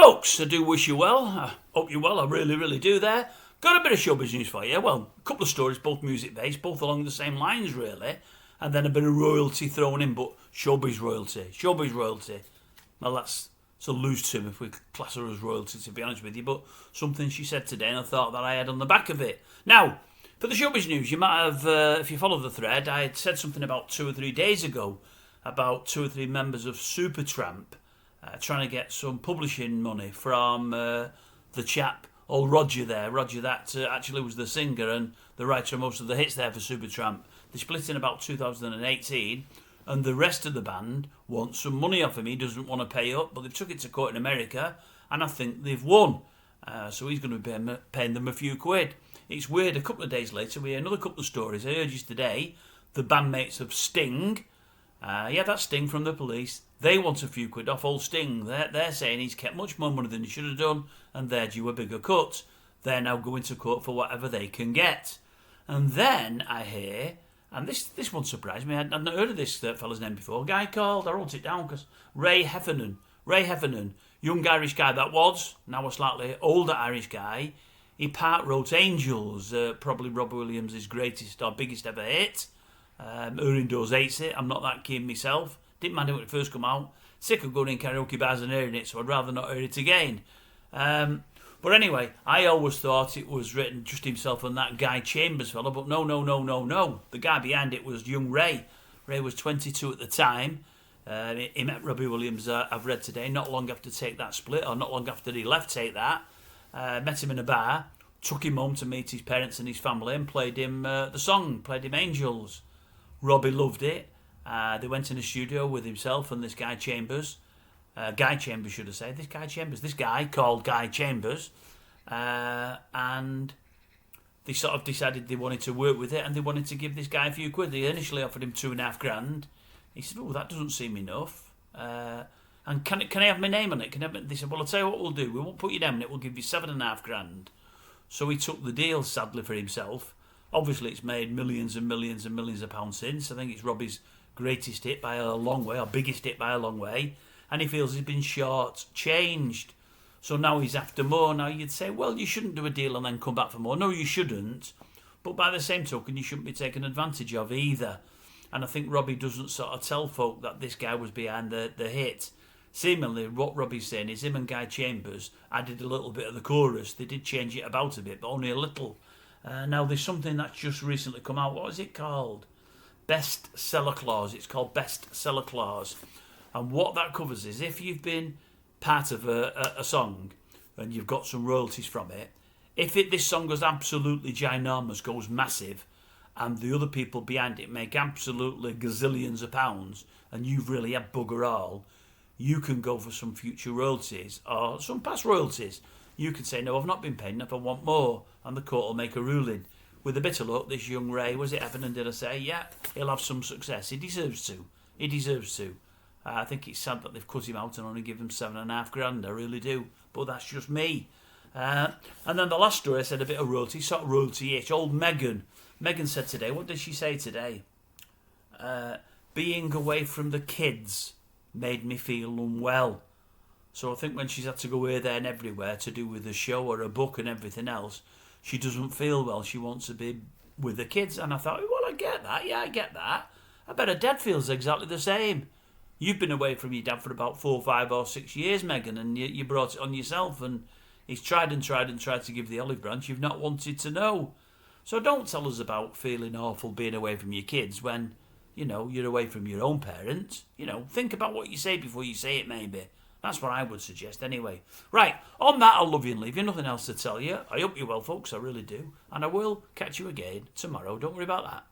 folks, I do wish you well. I hope you're well, I really, really do there. Got a bit of showbiz news for you. Well, a couple of stories, both music-based, both along the same lines, really. And then a bit of royalty thrown in, but showbiz royalty. Showbiz royalty. Well, that's a loose term if we class her as royalty, to be honest with you, but something she said today, and I thought that I had on the back of it. Now, for the showbiz news, you might have, if you follow the thread, I had said something about 2 or 3 days ago about 2 or 3 members of Supertramp trying to get some publishing money from the chap, old Roger there. Roger that actually was the singer and the writer of most of the hits there for Supertramp. They split in about 2018, and the rest of the band wants some money off him. He doesn't want to pay up, but they took it to court in America, and I think they've won. So he's going to be paying them a few quid. It's weird, a couple of days later, we had another couple of stories. I heard just today, the bandmates of Sting, that's Sting from the Police, they want a few quid off old Sting. They're saying he's kept much more money than he should have done, and they're due a bigger cut. They're now going to court for whatever they can get. And then I hear, and this one surprised me, I'd not heard of this fella's name before, a guy called, I wrote it down because, Ray Heffernan, young Irish guy that was, now a slightly older Irish guy. He part-wrote Angels, probably Robbie Williams' greatest or biggest ever hit. Her Indoors hates it, I'm not that keen myself. Didn't mind it when it first come out. Sick of going in karaoke bars and hearing it, so I'd rather not hear it again. But anyway, I always thought it was written just himself and that Guy Chambers fella, but no. The guy behind it was young Ray. Ray was 22 at the time. He met Robbie Williams, I've read today, not long after Take That split, or not long after he left Take That. Met him in a bar, took him home to meet his parents and his family, and played him the song, played him Angels. Robbie loved it. They went in a studio with himself and this Guy Chambers. Guy Chambers, should I say. This guy called Guy Chambers. And they sort of decided they wanted to work with it, and they wanted to give this guy a few quid. They initially offered him $2,500. He said, that doesn't seem enough. And can I have my name on it? They said, well, I'll tell you what we'll do. We won't put your name on it. We'll give you $7,500. So he took the deal, sadly, for himself. Obviously, it's made millions and millions and millions of pounds since. I think it's Robbie's greatest hit by a long way, or biggest hit by a long way. And he feels he's been short-changed. So now he's after more. Now you'd say, well, you shouldn't do a deal and then come back for more. No, you shouldn't. But by the same token, you shouldn't be taken advantage of either. And I think Robbie doesn't sort of tell folk that this guy was behind the hit. Seemingly, what Robbie's saying is him and Guy Chambers added a little bit of the chorus. They did change it about a bit, but only a little. Now, there's something that's just recently come out. What is it called? Best Seller Clause. It's called Best Seller Clause. And what that covers is if you've been part of a song and you've got some royalties from it, if this song goes absolutely ginormous, goes massive, and the other people behind it make absolutely gazillions of pounds, and you've really had bugger all, you can go for some future royalties or some past royalties. You can say, no, I've not been paid enough, I want more, and the court will make a ruling. With a bit of luck, this young Ray, was it Heffernan, did I say? Yeah, he'll have some success. He deserves to. I think it's sad that they've cut him out and only give him $7,500. I really do. But that's just me. And then the last story, I said a bit of royalty, sort of royalty-ish. Old MEGHAN. MEGHAN said today, what did she say today? Being away from the kids made me feel unwell. So I think when she's had to go here, there and everywhere to do with the show or a book and everything else, she doesn't feel well. She wants to be with the kids. And I thought, well, I get that. Yeah, I get that. I bet her dad feels exactly the same. You've been away from your dad for about 4, 5 or 6 years, MEGHAN, and you brought it on yourself, and he's tried to give the olive branch. You've not wanted to know. So don't tell us about feeling awful being away from your kids when, you're away from your own parents. Think about what you say before you say it, maybe. That's what I would suggest anyway. Right, on that, I'll love you and leave you. Nothing else to tell you. I hope you're well, folks. I really do. And I will catch you again tomorrow. Don't worry about that.